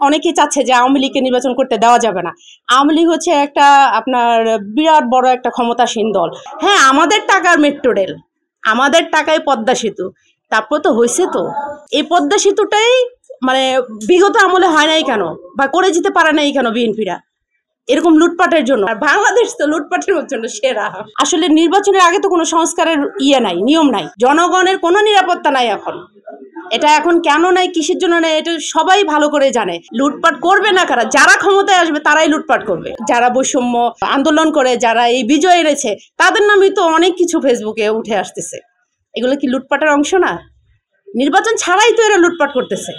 অনেকেই চাচ্ছে যে আওয়ামী লীগকে নির্বাচন করতে দেওয়া যাবে না। আওয়ামী লীগ হচ্ছে একটা আপনার বিরাট বড় একটা ক্ষমতাসীন দল। হ্যাঁ, আমাদের টাকার মেট্রো রেল, আমাদের টাকায় পদ্মা সেতু, তারপর তো হয়েছে তো। এই পদ্মা সেতুটাই মানে বিগত আমলে হয় নাই কেন, বা করে যেতে পারে নাই কেন বিএনপিরা? এরকম লুটপাটের জন্য। আর বাংলাদেশ তো লুটপাটের জন্য সেরা। আসলে নির্বাচনের আগে তো কোনো সংস্কারের নাই, নিয়ম নাই, জনগণের কোনো নিরাপত্তা নাই এখন। এটা এখন কেন নাই, কিসের জন্য নাই, এটা সবাই ভালো করে জানে। লুটপাট করবে না কারা? যারা ক্ষমতায় আসবে তারাই লুটপাট করবে। যারা বৈষম্য আন্দোলন করে, যারা এই বিজয় এনেছে, তাদের নামই তো অনেক কিছু ফেসবুকে উঠে আসতেছে। এগুলো কি লুটপাটের অংশ না? নির্বাচন ছাড়াই তো এরা লুটপাট করতেছে।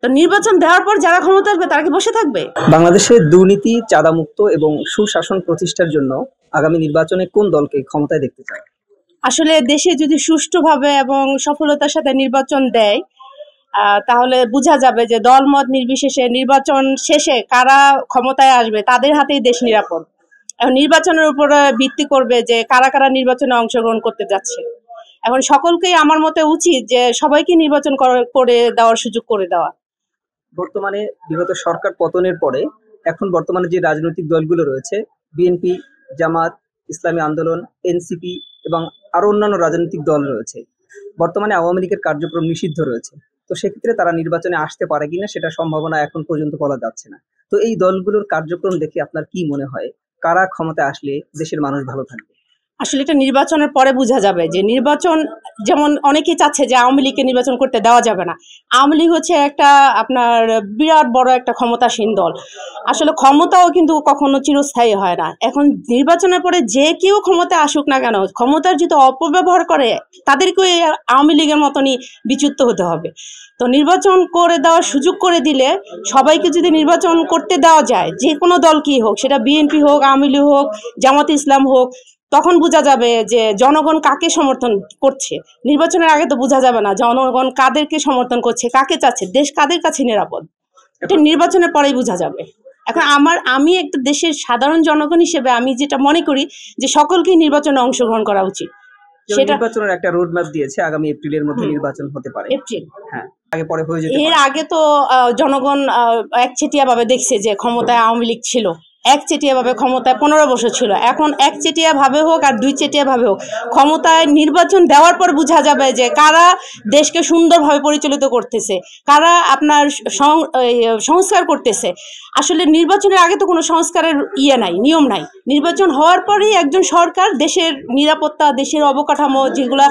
তো নির্বাচন দেওয়ার পর যারা ক্ষমতা আসবে তারা কি বসে থাকবে? বাংলাদেশে দুর্নীতি, চাঁদামুক্ত এবং সুশাসন প্রতিষ্ঠার জন্য আগামী নির্বাচনে কোন দলকে ক্ষমতায় দেখতে চায়? আসলে দেশে যদি সুষ্ঠুভাবে এবং সফলতার সাথে নির্বাচন দেয়, তাহলে বোঝা যাবে যে দলমত নির্বিশেষে নির্বাচন শেষে কারা ক্ষমতায় আসবে তাদের হাতেই দেশ নিরাপদ। এখন নির্বাচনের উপরে ভিত্তি করবে যে কারা কারা নির্বাচনে অংশগ্রহণ করতে যাচ্ছে। এখন সকলকেই আমার মতে উচিত যে সবাইকে নির্বাচন করে দেওয়ার সুযোগ করে দেওয়া। বর্তমানে বিগত সরকার পতনের পরে এখন বর্তমানে যে রাজনৈতিক দলগুলো রয়েছে, বিএনপি, জামাত, ইসলামী আন্দোলন, এনসিপি এবং আরো অন্যান্য রাজনৈতিক দল রয়েছে, বর্তমানে আওয়ামী লীগের কার্যক্রম নিষিদ্ধ রয়েছে। তো সেক্ষেত্রে তারা নির্বাচনে আসতে পারে কিনা সেটা সম্ভাবনা এখন পর্যন্ত বলা যাচ্ছে না। তো এই দলগুলোর কার্যক্রম দেখে আপনার কি মনে হয়, কারা ক্ষমতায় আসলে দেশের মানুষ ভালো থাকবে? আসলে এটা নির্বাচনের পরে বোঝা যাবে যে নির্বাচন, যেমন অনেকেই চাচ্ছে যে আওয়ামী লীগকে নির্বাচন করতে দেওয়া যাবে না। আওয়ামী লীগ হচ্ছে একটা আপনার বিরাট বড় একটা ক্ষমতাসীন দল। আসলে ক্ষমতাও কিন্তু কখনো চিরস্থায়ী হয় না। এখন নির্বাচনের পরে যে কেউ ক্ষমতা আসুক না কেন, ক্ষমতার যদি অপব্যবহার করে তাদেরকে আওয়ামী লীগের মতনই বিচ্যুত হতে হবে। তো নির্বাচন করে দেওয়ার সুযোগ করে দিলে, সবাইকে যদি নির্বাচন করতে দেওয়া যায়, যে কোনো দল কি হোক, সেটা বিএনপি হোক, আওয়ামী লীগ হোক, জামাত ইসলাম হোক, তখন বোঝা যাবে যে জনগণ কাকে সমর্থন করছে। নির্বাচনের আগে তো বোঝা যাবে না জনগণ কাদেরকে সমর্থন করছে, কাকে চাচ্ছে, দেশ কাদের কাছে নিরাপদ। এটা নির্বাচনের পরেই বোঝা যাবে। এখন আমি একটা দেশের সাধারণ জনগণ হিসেবে আমি যেটা মনে করি যে সকলকেই নির্বাচনে অংশগ্রহণ করা উচিত। সেটা নির্বাচনের একটা রোড ম্যাপ দিয়েছে, আগামী এপ্রিলের মধ্যে নির্বাচন হতে পারে। এপ্রিল, হ্যাঁ, আগে পরে হয়ে যেতে পারে। এর আগে তো জনগণ একচেটিয়া ভাবে দেখছে যে ক্ষমতায় আওয়ামী লীগ ছিল, একচেটিয়া ভাবে ক্ষমতায় 15 বছর ছিল। এখন একচেটিয়া ভাবে হোক আর দুইচেটিয়া ভাবে হোক, ক্ষমতায় নির্বাচন দেওয়ার পর বোঝা যাবে যে কারা দেশকে সুন্দরভাবে পরিচালিত করতেছে, কারা আপনার সংস্কার করতেছে। আসলে নির্বাচনের আগে তো কোনো সংস্কারের নাই, নিয়ম নাই। নির্বাচন হওয়ার পরেই একজন সরকার দেশের নিরাপত্তা, দেশের অবকাঠামো যেগুলা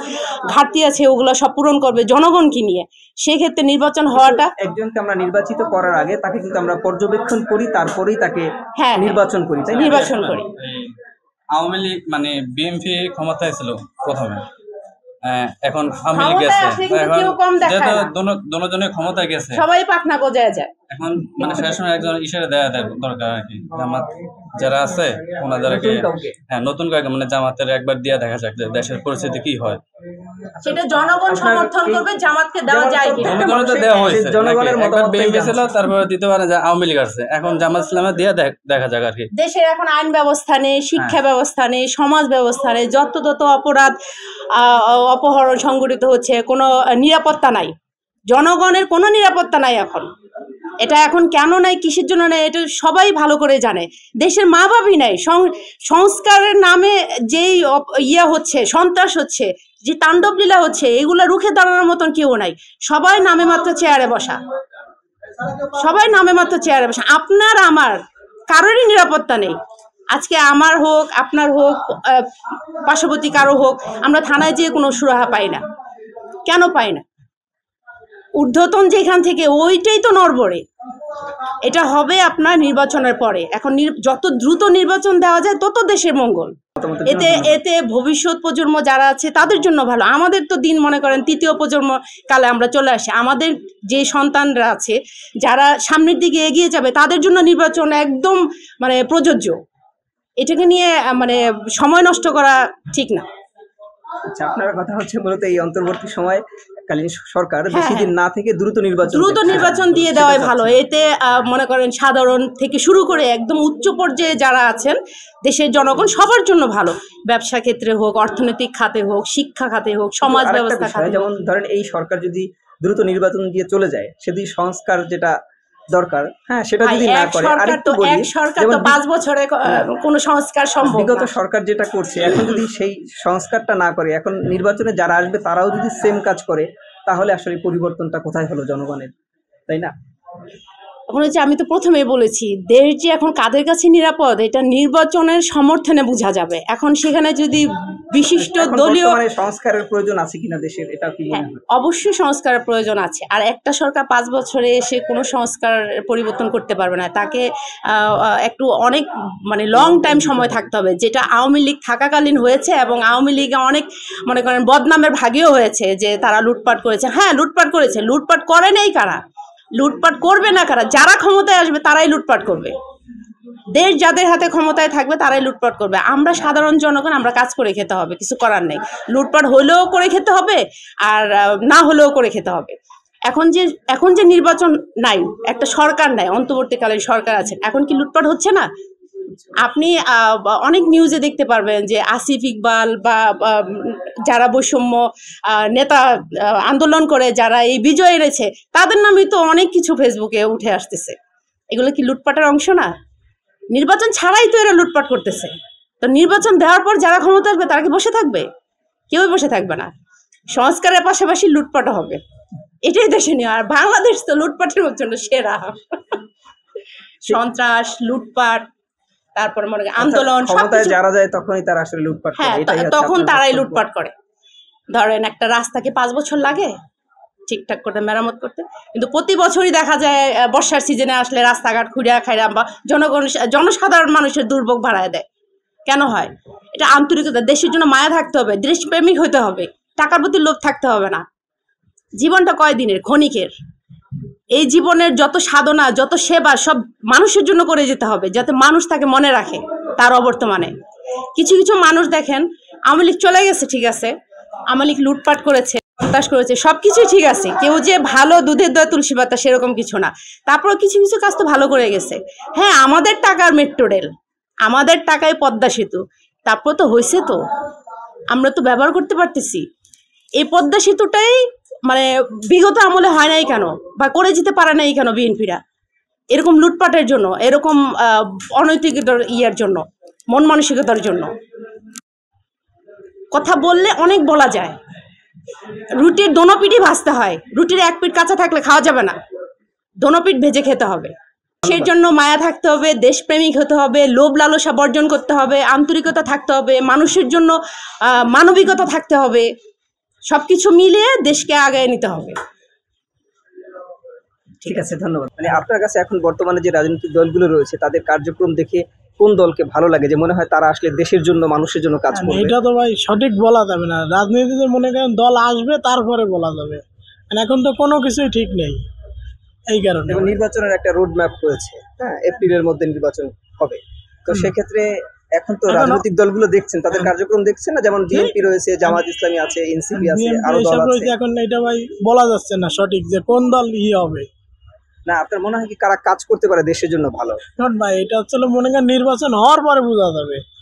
ঘাটতি আছে ওগুলো সব পূরণ করবে জনগণকে নিয়ে। সেক্ষেত্রে নির্বাচন হওয়াটা, একজনকে আমরা নির্বাচিত করার আগে তাকে কিন্তু আমরা পর্যবেক্ষণ করি, তারপরেই তাকে নির্বাচন করি, তাই নির্বাচন করি। আওয়ামী লীগ মানে বিএনপি ক্ষমতায় ছিল প্রথমে, এখন আওয়ামী লীগ গেছে, এখন দোনোজনের ক্ষমতায় গেছে, সবাই পাখনা গজায় যায়। এখন মানে শেষ সময় একজন ইশারা দেওয়া দরকার আর কি। জামাত যারা আছে ওনাদেরকে, হ্যাঁ নতুন কাউকে, মানে জামাতের একবার দিয়ে দেখা যাক যে দেশের পরিস্থিতি কি হয়। সেটা জনগণ সমর্থন করবে, জামাতকে দেওয়া যায় কি? জনগণের তো দেওয়া হয়েছে, জনগণের মতামত বিএনপি ছিল, তারপরে দিতে পারে যে আওয়ামী লীগ আছে, এখন জামাত ইসলামে দিয়ে দেখা যাক আর কি। দেশের এখন আইন ব্যবস্থা নেই, শিক্ষা ব্যবস্থা নেই, সমাজ ব্যবস্থা নেই, যত অপরাধ, অপহরণ সংঘটিত হচ্ছে, কোনো নিরাপত্তা নাই, জনগণের কোনো নিরাপত্তা নাই এখন। এটা এখন কেন নাই, কিসের জন্য নাই, এটা সবাই ভালো করে জানে। দেশের মা বাবই নাই। সংস্কারের নামে যেই হচ্ছে, সন্ত্রাস হচ্ছে, যে তাণ্ডব লীলা হচ্ছে, এগুলো রুখে দাঁড়ানোর মতন কেউ নাই। সবাই নামে মাত্র চেয়ারে বসা, সবাই নামে মাত্র চেয়ারে বসা। আপনার আমার কারোরই নিরাপত্তা নেই। আজকে আমার হোক, আপনার হোক, পার্শ্ববর্তী কারো হোক, আমরা থানায় যেয়ে কোনো সুরাহা পাই না। কেন পাই না? ঊর্ধ্বতন যেখান থেকে ওইটাই তো নড়বড়ে। এটা হবে আপনার নির্বাচনের পরে। এখন যত দ্রুত নির্বাচন দেওয়া যায় তত দেশের মঙ্গল। এতে ভবিষ্যৎ প্রজন্ম যারা আছে তাদের জন্য ভালো। আমাদের তো দিন মনে করেন তৃতীয় প্রজন্ম কালে আমরা চলে আসি। আমাদের যে সন্তানরা আছে যারা সামনের দিকে এগিয়ে যাবে তাদের জন্য নির্বাচন একদম মানে প্রযোজ্য। এটাকে নিয়ে মানে সময় নষ্ট করা ঠিক না। আচ্ছা, আপনার কথা হচ্ছে মূলত এই অন্তর্বর্তী সময়কালীন সরকার বেশি দিন না থেকে দ্রুত নির্বাচন দিয়ে দেওয়াই ভালো। এতে মনে করেন সাধারণ থেকে শুরু করে একদম উচ্চ পর্যায়ে যারা আছেন দেশের জনগণ সবার জন্য ভালো। ব্যবসা ক্ষেত্রে হোক, অর্থনৈতিক খাতে হোক, শিক্ষা খাতে হোক, সমাজ ব্যবস্থা খাতে। যেমন ধরেন এই সরকার যদি দ্রুত নির্বাচন দিয়ে চলে যায়, সেদিন সংস্কার যেটা দরকার, হ্যাঁ, সেটা যদি না করে। আরেকটু বলি, এক সরকার তো 5 বছরে কোনো সংস্কার সম্ভব না। বিগত সরকার যেটা করছে, এখন যদি সেই সংস্কারটা না করে, এখন নির্বাচনে যারা আসবে তারাও যদি সেম কাজ করে, তাহলে আসলে পরিবর্তনটা কোথায় হলো জনগণের, তাই না? এখন হচ্ছে, আমি তো প্রথমেই বলেছি, দেশ যে এখন কাদের কাছে নিরাপদ এটা নির্বাচনের সমর্থনে বোঝা যাবে। এখন সেখানে যদি বিশিষ্ট দলীয় সংস্কারের প্রয়োজন আছে কিনা দেশের, এটা কি মনে হয়? অবশ্যই সংস্কারের প্রয়োজন আছে। আর একটা সরকার 5 বছরে এসে কোনো সংস্কার পরিবর্তন করতে পারবে না, তাকে একটু অনেক মানে লং টাইম সময় থাকতে হবে, যেটা আওয়ামী লীগ থাকাকালীন হয়েছে। এবং আওয়ামী লীগে অনেক মনে করেন বদনামের ভাগেও হয়েছে যে তারা লুটপাট করেছে। হ্যাঁ, লুটপাট করেছে। লুটপাট করে নেই কারা, লুটপাট করবে না কারা? যারা ক্ষমতায় আসবে তারাই লুটপাট করবে। দেশ যাদের হাতে ক্ষমতায় থাকবে তারাই লুটপাট করবে। আমরা সাধারণ জনগণ, আমরা কাজ করে খেতে হবে, কিছু করার নেই। লুটপাট হলেও করে খেতে হবে, আর না হলেও করে খেতে হবে। এখন যে নির্বাচন নাই, একটা সরকার নাই, অন্তর্বর্তীকালীন সরকার আছে, এখন কি লুটপাট হচ্ছে না? আপনি অনেক নিউজে দেখতে পারবেন যে আসিফ ইকবাল বা যারা বৈষম্য নেতা আন্দোলন করে যারা এই বিজয় এনেছে, তাদের নামে তো অনেক কিছু ফেসবুকে উঠে আসতেছে। এগুলো কি লুটপাটের অংশ না? নির্বাচন ছাড়াই তো এরা লুটপাট করতেছে। তো নির্বাচন দেওয়ার পর যারা ক্ষমতা আসবে তারা কি বসে থাকবে? কেউই বসে থাকবে না। সংস্কারের পাশাপাশি লুটপাটও হবে, এটাই দেশে নিয়ে। আর বাংলাদেশ তো লুটপাটের জন্য সেরা। সন্ত্রাস, লুটপাট, তারপর মনে করেন আন্দোলন, ক্ষমতায় যারা যায় তখনই তারা আসলে লুটপাট করে। হ্যাঁ, তখন তারাই লুটপাট করে। ধরেন একটা রাস্তাকে 5 বছর লাগে ঠিকঠাক করতে, মেরামত করতে, কিন্তু প্রতি বছরই দেখা যায় বর্ষার সিজনে আসলে রাস্তাঘাট খুঁড়িয়া খাইরা বা জনসাধারণ মানুষের দুর্ভোগ বাড়ায় দেয়। কেন হয় এটা? আন্তরিকতা, দেশের জন্য মায়া থাকতে হবে, দেশপ্রেমিক হতে হবে, টাকার প্রতি লোভ থাকতে হবে না। জীবনটা কয়দিনের, ক্ষণিকের। এই জীবনের যত সাধনা, যত সেবা, সব মানুষের জন্য করে যেতে হবে, যাতে মানুষ তাকে মনে রাখে তার অবর্তমানে। কিছু কিছু মানুষ দেখেন, আওয়ামী লীগ চলে গেছে, ঠিক আছে, আওয়ামী লীগ লুটপাট করেছে, সন্ত্রাস করেছে, সব কিছুই ঠিক আছে, কেউ যে ভালো দুধের দয়া তুলসী পাতা সেরকম কিছু না। তারপরে কিছু কিছু কাজ তো ভালো করে গেছে। হ্যাঁ, আমাদের টাকার মেট্রো রেল, আমাদের টাকায় পদ্মা সেতু, তারপর তো হয়েছে, তো আমরা তো ব্যবহার করতে পারতেছি। এই পদ্মা সেতুটাই মানে বিগত আমলে হয় নাই কেন, বা করে যেতে পারে নাই কেন বিএনপিরা? এরকম লুটপাটের জন্য, এরকম অনৈতিকতার ইয়ার জন্য, মন মানসিকতার জন্য। কথা বললে অনেক বলা যায়, রুটির দোনো পিঠই ভাজতে হয়। রুটির এক পিঠ কাঁচা থাকলে খাওয়া যাবে না, দোনো পিঠ ভেজে খেতে হবে। সেই জন্য মায়া থাকতে হবে, দেশপ্রেমিক হতে হবে, লোভ লালসা বর্জন করতে হবে, আন্তরিকতা থাকতে হবে, মানুষের জন্য মানবিকতা থাকতে হবে। সবকিছু মিলিয়ে দেশকে আগায় নিতে হবে। ঠিক আছে, ধন্যবাদ। মানে আপনার কাছে এখন বর্তমানে যে রাজনৈতিক দলগুলো রয়েছে তাদের কার্যক্রম দেখে কোন দলকে ভালো লাগে, যে মনে হয় তারা আসলে দেশের জন্য, মানুষের জন্য কাজ করবে? এটা তো ভাই সঠিক বলা যাবে না। রাজনীতিতে মনে করেন দল আসবে তারপরে বলা যাবে, এখন তো কোনো কিছুই ঠিক নেই। এই কারণে নির্বাচনের একটা রোড ম্যাপ রয়েছে, হ্যাঁ, এপ্রিলের মধ্যে নির্বাচন হবে। তো সেক্ষেত্রে এখন তো রাজনৈতিক দলগুলো দেখছেন, তাদের কার্যক্রম দেখছেন না, যেমন বিএনপি রয়েছে, জামাত ইসলামী আছে, এনসিপি আছে, আরো দল আছে। এখন এটা ভাই বলা যাচ্ছে না সঠিক যে কোন দল হবে। না, আপনার মনে হয় কি কারা কাজ করতে পারে দেশের জন্য ভালো? ভাই এটা হচ্ছে মনে করেন নির্বাচন হওয়ার পরে বোঝা যাবে।